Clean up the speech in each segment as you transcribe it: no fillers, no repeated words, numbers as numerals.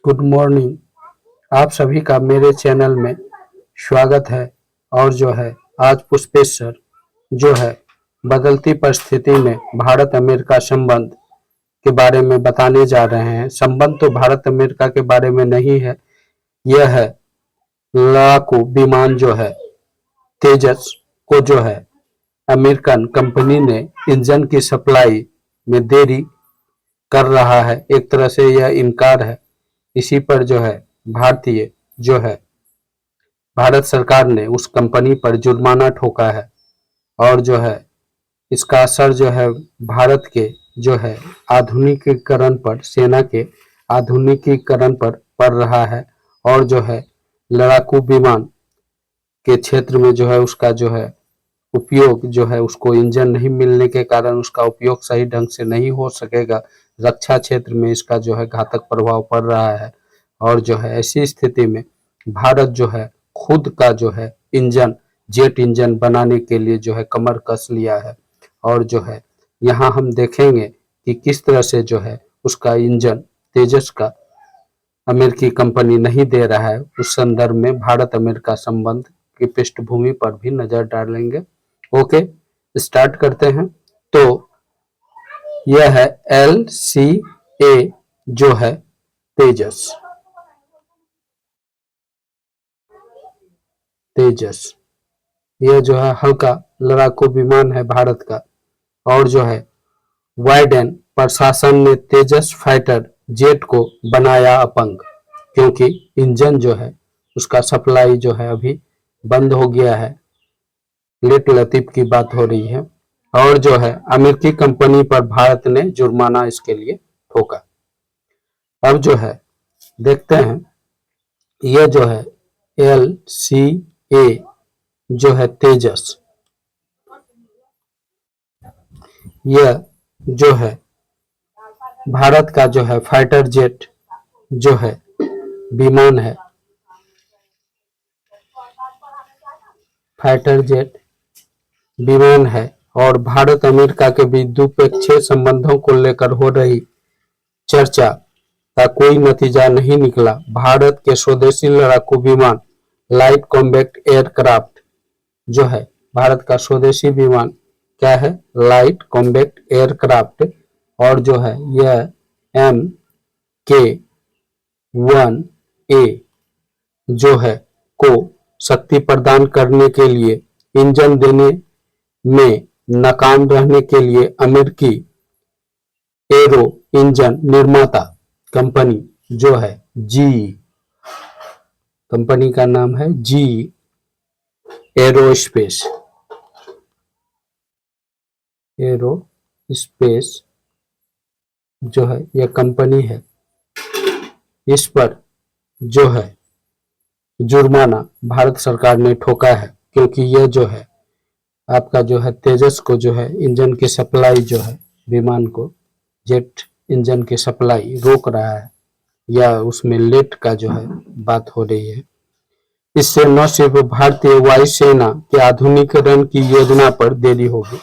Good morning. आप सभी का मेरे चैनल में स्वागत है। और जो है आज पुष्पेश सर जो है बदलती परिस्थिति में भारत अमेरिका संबंध के बारे में बताने जा रहे हैं। संबंध तो भारत अमेरिका के बारे में नहीं है, यह है लड़ाकू विमान जो है तेजस को जो है अमेरिकन कंपनी ने इंजन की सप्लाई में देरी कर रहा है। एक तरह से यह इनकार है। इसी पर जो है भारतीय जो है भारत सरकार ने उस कंपनी पर जुर्माना ठोका है। और जो है इसका असर जो है भारत के जो है आधुनिकीकरण पर, सेना के आधुनिकीकरण पर पड़ रहा है। और जो है लड़ाकू विमान के क्षेत्र में जो है उसका जो है उपयोग जो है उसको इंजन नहीं मिलने के कारण उसका उपयोग सही ढंग से नहीं हो सकेगा। रक्षा क्षेत्र में इसका जो है घातक प्रभाव पड़ रहा है। और जो है ऐसी स्थिति में भारत जो है खुद का जो है इंजन, जेट इंजन बनाने के लिए जो है कमर कस लिया है। और जो है यहाँ हम देखेंगे कि किस तरह से जो है उसका इंजन तेजस का अमेरिकी कंपनी नहीं दे रहा है। उस संदर्भ में भारत अमेरिका संबंध की पृष्ठभूमि पर भी नजर डालेंगे। ओके, स्टार्ट करते हैं। तो यह है LCA जो है तेजस। यह जो है हल्का लड़ाकू विमान है भारत का। और जो है बाइडेन प्रशासन ने तेजस फाइटर जेट को बनाया अपंग, क्योंकि इंजन जो है उसका सप्लाई जो है अभी बंद हो गया है। लेट लतीफ की बात हो रही है। और जो है अमेरिकी कंपनी पर भारत ने जुर्माना इसके लिए ठोका। अब जो है देखते हैं, यह जो है LCA जो है तेजस, यह जो है भारत का जो है फाइटर जेट जो है विमान है, फाइटर जेट विमान है। और भारत अमेरिका के बीच द्विपक्षीय संबंधों को लेकर हो रही चर्चा का कोई नतीजा नहीं निकला। भारत के स्वदेशी लड़ाकू विमान लाइट कॉम्बैट एयरक्राफ्ट जो है, भारत का स्वदेशी विमान क्या है? Light combat aircraft. और जो है यह MK-1A जो है को शक्ति प्रदान करने के लिए इंजन देने में नाकाम रहने के लिए अमेरिकी एरो इंजन निर्माता कंपनी जो है GE, कंपनी का नाम है GE एरोस्पेस जो है यह कंपनी है, इस पर जो है जुर्माना भारत सरकार ने ठोका है। क्योंकि यह जो है आपका जो है तेजस को जो है इंजन की सप्लाई जो है विमान को जेट इंजन की सप्लाई रोक रहा है, या उसमें लेट का जो है बात हो रही है। इससे न सिर्फ भारतीय वायुसेना के आधुनिकीकरण की योजना पर देरी होगी,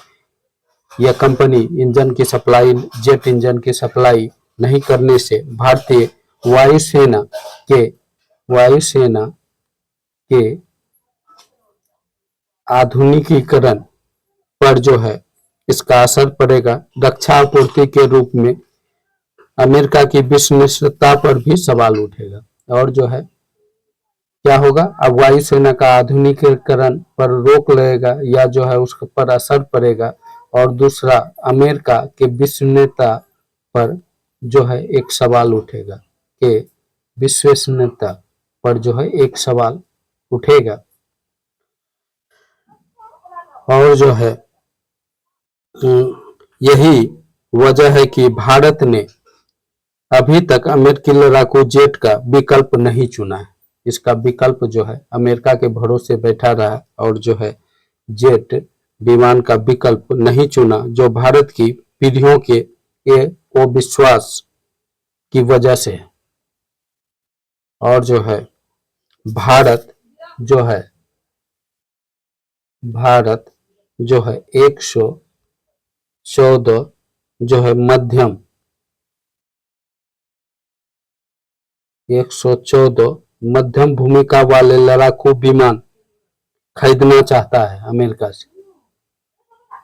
यह कंपनी इंजन की सप्लाई, जेट इंजन की सप्लाई नहीं करने से भारतीय वायुसेना के आधुनिकीकरण पर जो है इसका असर पड़ेगा। रक्षा आपूर्ति के रूप में अमेरिका की विश्वसनीयता पर भी सवाल उठेगा। और जो है क्या होगा, अब वायुसेना का आधुनिकीकरण पर रोक लगेगा या जो है उस पर असर पड़ेगा। और दूसरा, अमेरिका के विश्वसनीयता पर जो है एक सवाल उठेगा कि विश्वसनीयता पर जो है एक सवाल उठेगा। और जो है यही वजह है कि भारत ने अभी तक अमेरिकी लड़ाकू जेट का विकल्प नहीं चुना है। इसका विकल्प जो है अमेरिका के भरोसे बैठा रहा और जो है जेट विमान का विकल्प नहीं चुना, जो भारत की पीढ़ियों के अविश्वास की वजह से। और जो है भारत जो है 114 जो है मध्यम 114 मध्यम भूमिका वाले लड़ाकू विमान खरीदना चाहता है अमेरिका से।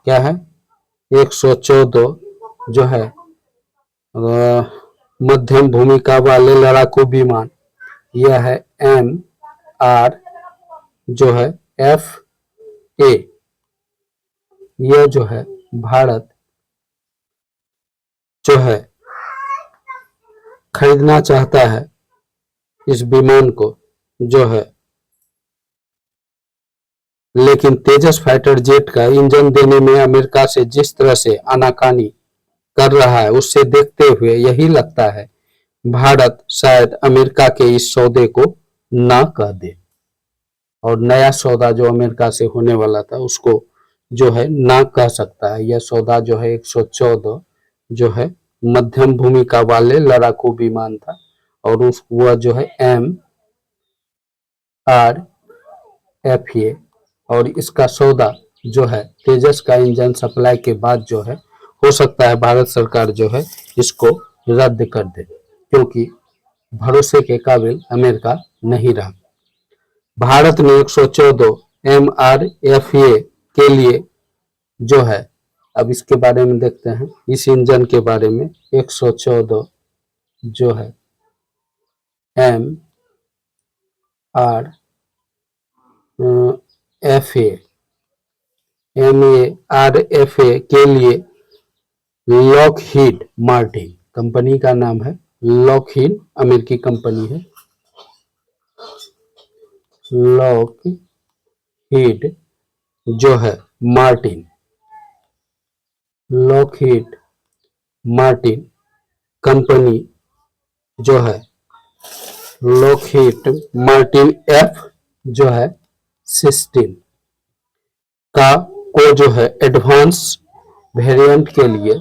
क्या है? 114 जो है मध्यम भूमिका वाले लड़ाकू विमान, यह है MR जो है FA, यह जो है भारत जो है खरीदना चाहता है इस विमान को जो है, लेकिन तेजस फाइटर जेट का इंजन देने में अमेरिका से जिस तरह से आनाकानी कर रहा है, उससे देखते हुए यही लगता है भारत शायद अमेरिका के इस सौदे को ना कह दे और नया सौदा जो अमेरिका से होने वाला था उसको जो है ना कह सकता है। यह सौदा जो है 114 जो है मध्यम भूमिका वाले लड़ाकू विमान था और वह जो है MRFA, और इसका सौदा जो है तेजस का इंजन सप्लाई के बाद जो है हो सकता है भारत सरकार जो है इसको रद्द कर दे, क्योंकि भरोसे के काबिल अमेरिका नहीं रहा। भारत ने 114 MRFA के लिए जो है, अब इसके बारे में देखते हैं, इस इंजन के बारे में 114 जो है MRFA के लिए लॉकहीड मार्टिन कंपनी का नाम है, लॉकहीड अमेरिकी कंपनी है, लॉकहीड जो है मार्टिन, लॉकहीड मार्टिन कंपनी जो है लॉकहीड मार्टिन F जो है 16 का को जो है एडवांस वेरिएंट के लिए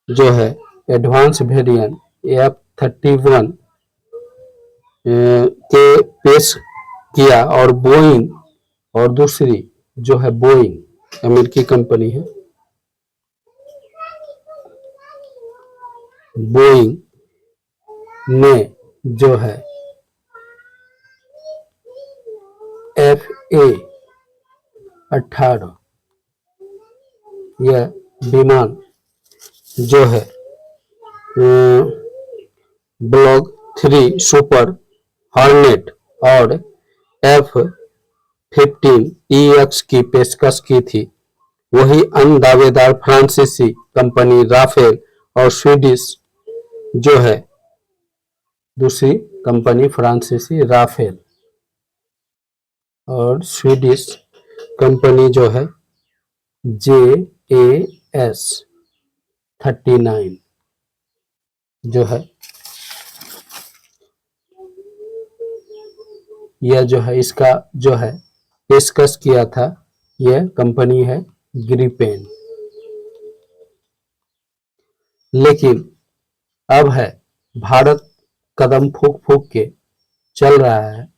जो है एडवांस वेरिएंट F-31 के पेश किया, और बोइंग और दूसरी जो है बोइंग अमेरिकी कंपनी है, बोइंग ने जो है FA-18 यह विमान जो है ब्लॉक 3 सुपर हॉर्नेट और F-15EX की पेशकश की थी। वही अन्य दावेदार फ्रांसीसी कंपनी राफेल और स्वीडिश जो है दूसरी कंपनी फ्रांसीसी राफेल और स्वीडिश कंपनी जो है JAS-39 जो है, यह जो है इसका जो है पेशकश किया था, यह कंपनी है ग्रिपेन। लेकिन अब है भारत कदम फूंक फूंक के चल रहा है,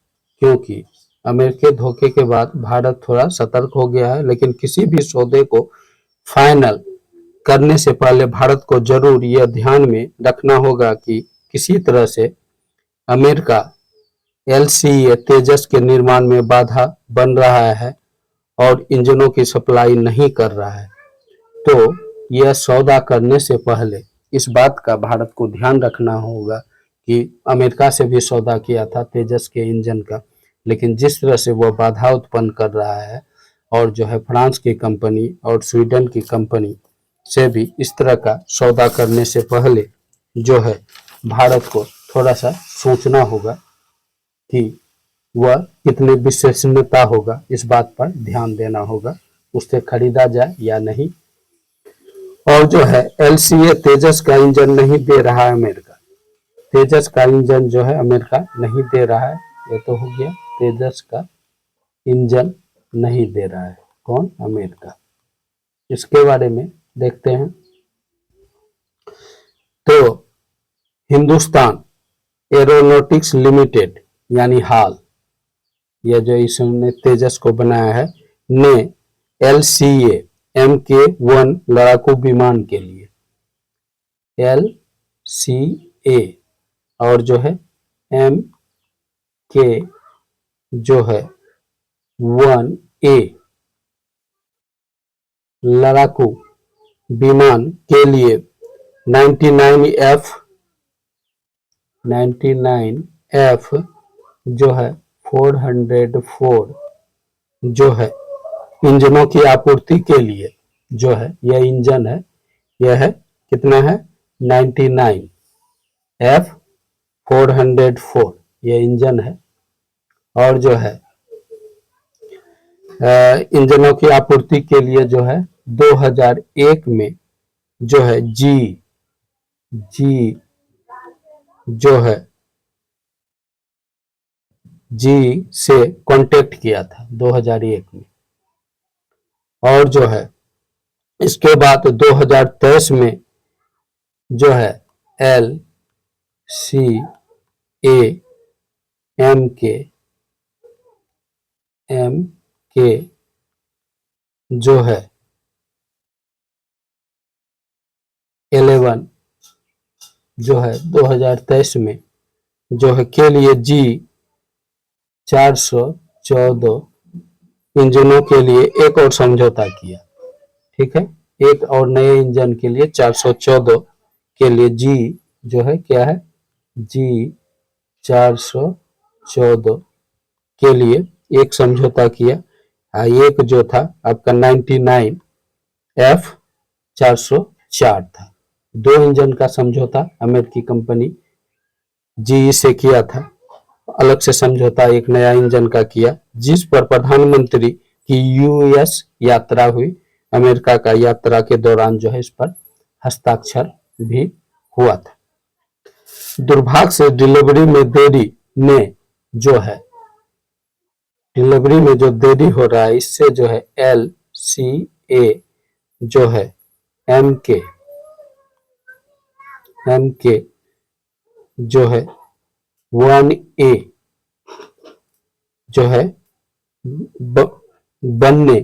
क्योंकि अमेरिकी धोखे के बाद भारत थोड़ा सतर्क हो गया है। लेकिन किसी भी सौदे को फाइनल करने से पहले भारत को जरूर यह ध्यान में रखना होगा कि किसी तरह से अमेरिका LCA तेजस के निर्माण में बाधा बन रहा है और इंजनों की सप्लाई नहीं कर रहा है, तो यह सौदा करने से पहले इस बात का भारत को ध्यान रखना होगा कि अमेरिका से भी सौदा किया था तेजस के इंजन का, लेकिन जिस तरह से वह बाधा उत्पन्न कर रहा है और जो है फ्रांस की कंपनी और स्वीडन की कंपनी से भी इस तरह का सौदा करने से पहले जो है भारत को थोड़ा सा सोचना होगा कि वह कितनी विश्वसनीयता होगा, इस बात पर ध्यान देना होगा, उससे खरीदा जाए या नहीं। और जो है LCA तेजस का इंजन नहीं दे रहा है अमेरिका, तेजस का इंजन जो है अमेरिका नहीं दे रहा है, ये तो हो गया, तेजस का इंजन नहीं दे रहा है कौन? अमेरिका। इसके बारे में देखते हैं। तो हिंदुस्तान एरोनॉटिक्स लिमिटेड यानी हाल, यह जो इसने तेजस को बनाया है, ने LCA Mk-1 लड़ाकू विमान के लिए सी ए, और जो है एम के जो है 1A लड़ाकू विमान के लिए 99F जो है 404 जो है इंजनों की आपूर्ति के लिए जो है यह इंजन है, यह है कितना है 99F404 यह इंजन है। और जो है इंजनों की आपूर्ति के लिए जो है 2001 में जो है जी जो है जी से कांटेक्ट किया था 2001 में। और जो है इसके बाद 2023 में जो है एल सी ए एम के जो है 11 जो है 2023 में जो है के लिए जी 414 इंजनों के लिए एक और समझौता किया। ठीक है, एक और नए इंजन के लिए 414 के लिए जी जो है क्या है जी 414 के लिए एक समझौता किया। एक जो था आपका 99F404 था। दो इंजन का समझौता अमेरिकी कंपनी जी से किया था, अलग से समझौता एक नया इंजन का किया, जिस पर प्रधानमंत्री की यूएस यात्रा हुई। अमेरिका का यात्रा के दौरान जो है इस पर हस्ताक्षर भी हुआ था। दुर्भाग्य से डिलीवरी में देरी ने जो है डिलीवरी में जो देरी हो रहा है इससे जो है एल सी ए जो है एम के जो है 1A जो है बनने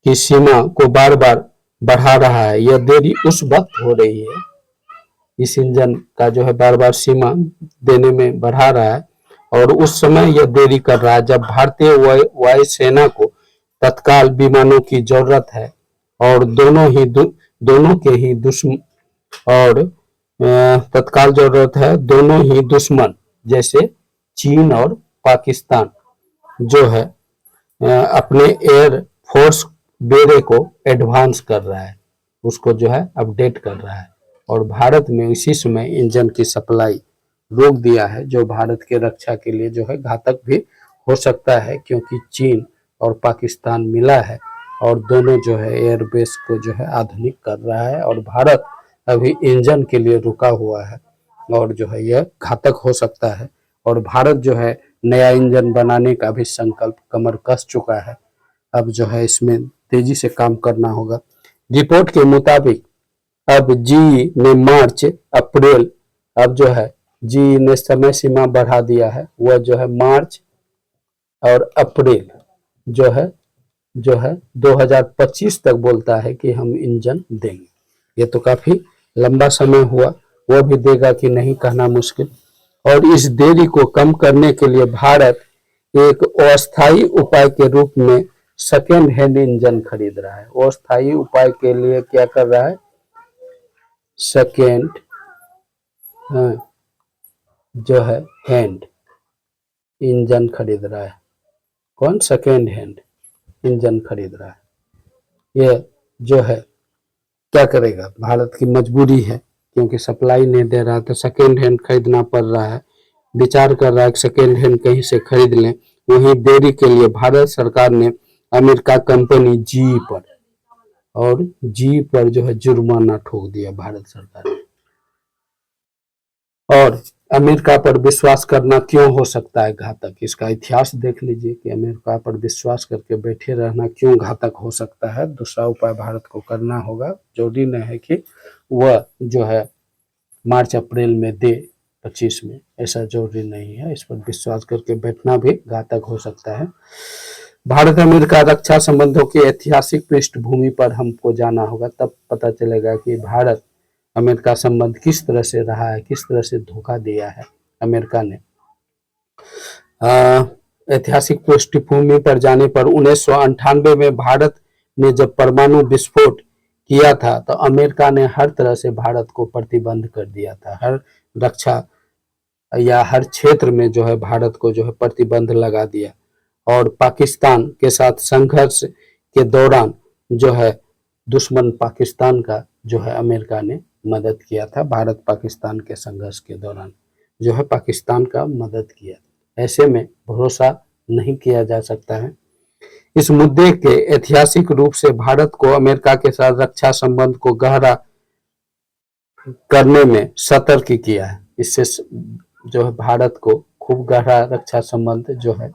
की सीमा को बार बार बढ़ा रहा है। यह देरी उस वक्त हो रही है, इस इंजन का जो है बार बार सीमा देने में बढ़ा रहा है, और उस समय यह देरी कर रहा है जब भारतीय वायुसेना को तत्काल विमानों की जरूरत है और दोनों के ही दुश्मन और तत्काल जरूरत है दोनों ही दुश्मन जैसे चीन और पाकिस्तान जो है अपने एयर फोर्स बेड़े को एडवांस कर रहा है, उसको जो है अपडेट कर रहा है। और भारत में इसी समय इंजन की सप्लाई रोक दिया है, जो भारत के रक्षा के लिए जो है घातक भी हो सकता है, क्योंकि चीन और पाकिस्तान मिला है और दोनों जो है एयरबेस को जो है आधुनिक कर रहा है, और भारत अभी इंजन के लिए रुका हुआ है और जो है यह घातक हो सकता है। और भारत जो है नया इंजन बनाने का भी संकल्प कमर कस चुका है, अब जो है इसमें तेजी से काम करना होगा। रिपोर्ट के मुताबिक अब जी ने मार्च अप्रैल अब जो है जी ने समय सीमा बढ़ा दिया है, वह जो है मार्च और अप्रैल जो है 2025 तक बोलता है कि हम इंजन देंगे। ये तो काफी लंबा समय हुआ, वो भी देगा कि नहीं कहना मुश्किल। और इस देरी को कम करने के लिए भारत एक अस्थायी उपाय के रूप में सेकेंड हैंड इंजन खरीद रहा है। अस्थायी उपाय के लिए क्या कर रहा है, सेकेंड जो है हैंड इंजन खरीद रहा है। कौन? सेकेंड हैंड इंजन खरीद रहा है। ये जो है क्या करेगा, भारत की मजबूरी है क्योंकि सप्लाई नहीं दे रहा, तो सेकेंड हैंड खरीदना पड़ रहा है। विचार कर रहा है कि सेकेंड हैंड कहीं से खरीद लें। वहीं देरी के लिए भारत सरकार ने अमेरिका कंपनी जी पर जो है जुर्माना ठोक दिया भारत सरकार ने। और अमेरिका पर विश्वास करना क्यों हो सकता है घातक, इसका इतिहास देख लीजिए कि अमेरिका पर विश्वास करके बैठे रहना क्यों घातक हो सकता है। दूसरा उपाय भारत को करना होगा। जरूरी नहीं है कि वह जो है मार्च अप्रैल में दे 25 में, ऐसा जरूरी नहीं है। इस पर विश्वास करके बैठना भी घातक हो सकता है। भारत अमेरिका रक्षा संबंधों की ऐतिहासिक पृष्ठभूमि पर हमको जाना होगा, तब पता चलेगा कि भारत अमेरिका संबंध किस तरह से रहा है, किस तरह से धोखा दिया है अमेरिका ने। ऐतिहासिक पृष्ठभूमि पर जाने पर 1998 में भारत ने जब परमाणु विस्फोट किया था तो अमेरिका ने हर तरह से भारत को प्रतिबंध कर दिया था। हर रक्षा या हर क्षेत्र में जो है भारत को जो है प्रतिबंध लगा दिया। और पाकिस्तान के साथ संघर्ष के दौरान जो है दुश्मन पाकिस्तान का जो है अमेरिका ने मदद किया था। भारत पाकिस्तान के संघर्ष के दौरान जो है पाकिस्तान का मदद किया। ऐसे में भरोसा नहीं किया जा सकता है। इस मुद्दे के ऐतिहासिक रूप से भारत को अमेरिका के साथ रक्षा संबंध को गहरा करने में सतर्क किया है। इससे जो है भारत को खूब गहरा रक्षा संबंध जो है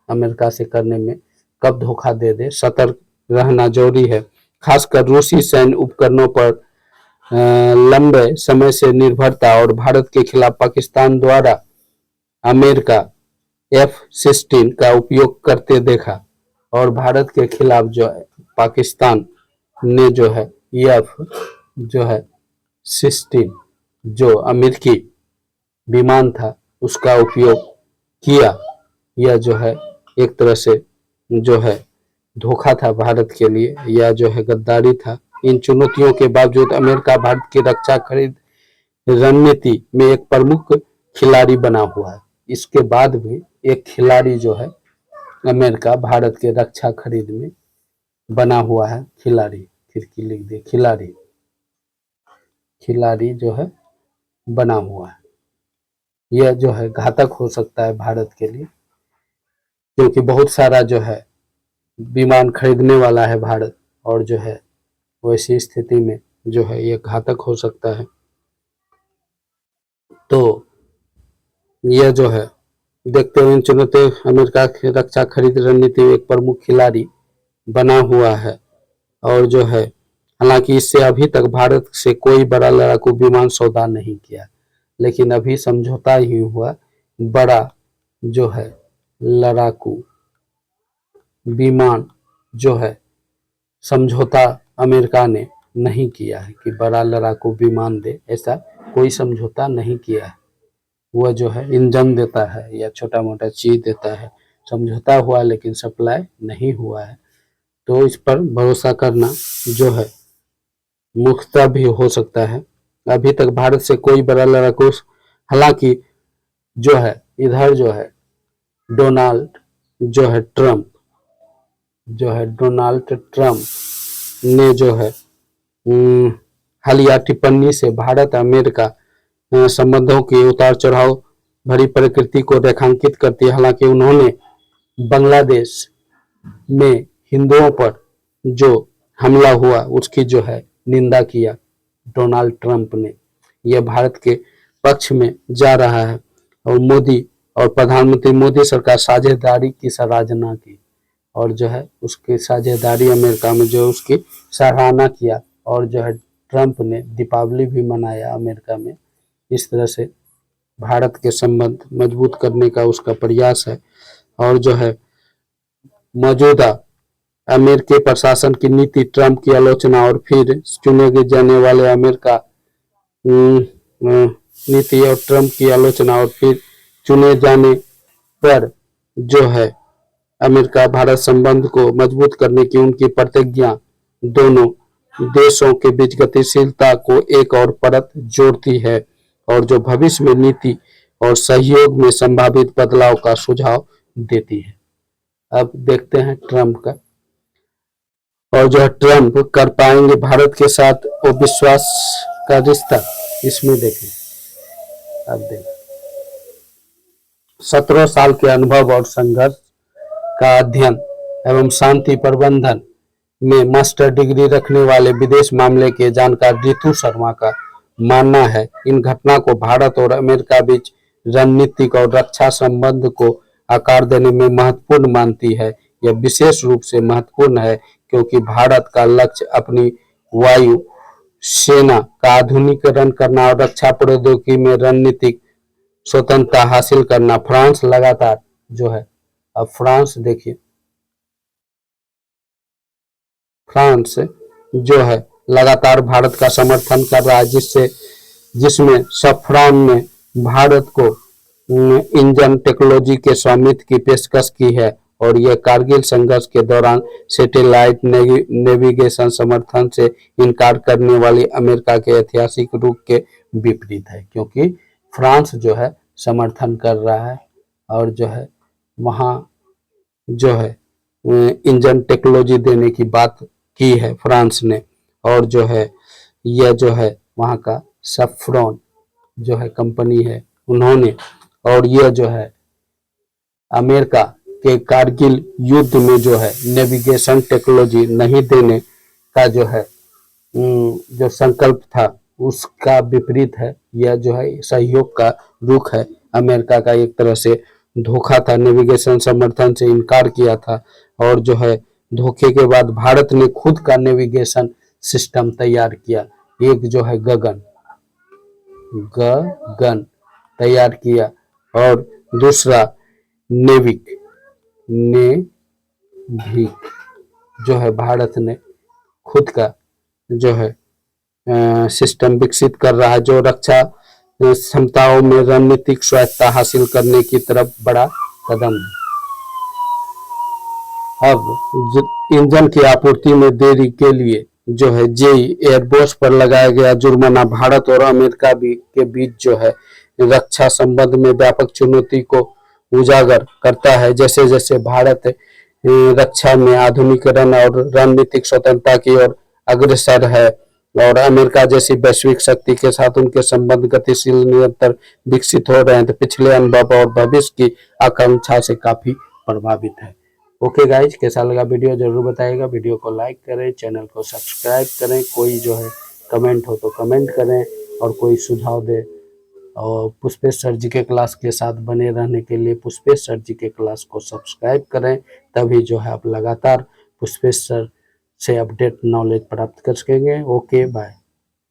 अमेरिका से करने में कब धोखा दे दे, सतर्क रहना जरूरी है। खासकर रूसी सैन्य उपकरणों पर लंबे समय से निर्भरता और भारत के खिलाफ पाकिस्तान द्वारा अमेरिका F-16 का उपयोग करते देखा। और भारत के खिलाफ जो है पाकिस्तान ने जो है F-16 जो अमेरिकी विमान था उसका उपयोग किया। यह जो है एक तरह से जो है धोखा था भारत के लिए, या जो है गद्दारी था। इन चुनौतियों के बावजूद अमेरिका भारत की रक्षा खरीद रणनीति में एक प्रमुख खिलाड़ी बना हुआ है। इसके बाद भी एक खिलाड़ी जो है अमेरिका भारत के रक्षा खरीद में बना हुआ है। खिलाड़ी, खिड़की लिख दे, खिलाड़ी जो है बना हुआ है। यह जो है घातक हो सकता है भारत के लिए, क्योंकि बहुत सारा जो है विमान खरीदने वाला है भारत, और जो है वैसी स्थिति में जो है ये घातक हो सकता है। तो यह जो है देखते हुए चुनौती अमेरिका की रक्षा खरीद रणनीति में एक प्रमुख खिलाड़ी बना हुआ है। और जो है हालांकि इससे अभी तक भारत से कोई बड़ा लड़ाकू विमान सौदा नहीं किया, लेकिन अभी समझौता ही हुआ। बड़ा जो है लड़ाकू विमान जो है समझौता अमेरिका ने नहीं किया है कि बड़ा लड़ाकू विमान दे, ऐसा कोई समझौता नहीं किया है। वह जो है इंजन देता है या छोटा मोटा चीज देता है, समझौता हुआ लेकिन सप्लाई नहीं हुआ है। तो इस पर भरोसा करना जो है मुख्ता भी हो सकता है। अभी तक भारत से कोई बड़ा लड़ाकू, हालांकि जो है इधर जो है डोनाल्ड ट्रम्प ने जो है हालिया टिप्पणी से भारत अमेरिका संबंधों के उतार चढ़ाव भरी प्रकृति को रेखांकित करती है। हालांकि उन्होंने बांग्लादेश में हिंदुओं पर जो हमला हुआ उसकी जो है निंदा किया डोनाल्ड ट्रंप ने। यह भारत के पक्ष में जा रहा है और मोदी और प्रधानमंत्री मोदी सरकार साझेदारी की सराहना की, और जो है उसकी साझेदारी अमेरिका में जो उसकी सराहना किया। और जो है ट्रंप ने दीपावली भी मनाया अमेरिका में। इस तरह से भारत के संबंध मजबूत करने का उसका प्रयास है। और जो है मौजूदा अमेरिकी प्रशासन की नीति, ट्रंप की आलोचना और फिर चुने जाने वाले अमेरिका नीति और ट्रंप की आलोचना और फिर चुने जाने पर जो है अमेरिका भारत संबंध को मजबूत करने की उनकी प्रतिज्ञा दोनों देशों के बीच गतिशीलता को एक और परत जोड़ती है, और जो भविष्य में नीति और सहयोग में संभावित बदलाव का सुझाव देती है। अब देखते हैं ट्रंप का, और जो है ट्रंप कर पाएंगे भारत के साथ वो विश्वास का रिश्ता। इसमें देखें, अब देखें 17 साल के अनुभव और संघर्ष का अध्ययन एवं शांति प्रबंधन में मास्टर डिग्री रखने वाले विदेश मामले के जानकार रितु शर्मा का मानना है इन घटना को भारत और अमेरिका बीच रणनीतिक और रक्षा संबंध को आकार देने में महत्वपूर्ण मानती है। यह विशेष रूप से महत्वपूर्ण है क्योंकि भारत का लक्ष्य अपनी वायु सेना का आधुनिकीकरण करना और रक्षा प्रौद्योगिकी में रणनीतिक स्वतंत्रता हासिल करना। फ्रांस लगातार जो है, अब फ्रांस देखिए, फ्रांस जो है लगातार भारत का समर्थन कर रहा है, जिसमें सफ्रान ने भारत को इंजन टेक्नोलॉजी के स्वामित्व की पेशकश की है और यह कारगिल संघर्ष के दौरान सैटेलाइट नेविगेशन समर्थन से इनकार करने वाली अमेरिका के ऐतिहासिक रुख के विपरीत है, क्योंकि फ्रांस जो है समर्थन कर रहा है और जो है वहाँ जो है इंजन टेक्नोलॉजी देने की बात की है फ्रांस ने। और जो है यह जो है वहाँ का सफ्रॉन जो है कंपनी है उन्होंने, और यह जो है अमेरिका के कारगिल युद्ध में जो है नेविगेशन टेक्नोलॉजी नहीं देने का जो है जो संकल्प था उसका विपरीत है। यह जो है सहयोग का रुख है। अमेरिका का एक तरह से धोखा था, नेविगेशन समर्थन से इनकार किया था और जो है धोखे के बाद भारत ने खुद का नेविगेशन सिस्टम तैयार किया। एक जो है गगन तैयार किया और दूसरा नेविक जो है भारत ने खुद का जो है सिस्टम विकसित कर रहा है, जो रक्षा क्षमताओं में रणनीतिक स्वायत्तता हासिल करने की तरफ बड़ा कदम है। अब इंजन की आपूर्ति में देरी के लिए जो है जेई एयरबेस पर लगाया गया जुर्माना भारत और अमेरिका के बीच जो है रक्षा संबंध में व्यापक चुनौती को उजागर करता है। जैसे जैसे भारत रक्षा में आधुनिकीकरण और रणनीतिक स्वतंत्रता की ओर अग्रसर है और अमेरिका जैसी वैश्विक शक्ति के साथ उनके संबंध गतिशील निरंतर विकसित हो रहे हैं, तो पिछले अनुभव और भविष्य की आकांक्षा से काफी प्रभावित है। ओके गाइज, कैसा लगा वीडियो जरूर बताइएगा। वीडियो को लाइक करें, चैनल को सब्सक्राइब करें, कोई जो है कमेंट हो तो कमेंट करें और कोई सुझाव दे। और पुष्पेश सर जी के क्लास के साथ बने रहने के लिए पुष्पेश सर जी के क्लास को सब्सक्राइब करें, तभी जो है आप लगातार पुष्पेश सर से अपडेट नॉलेज प्राप्त कर सकेंगे। Okay bye.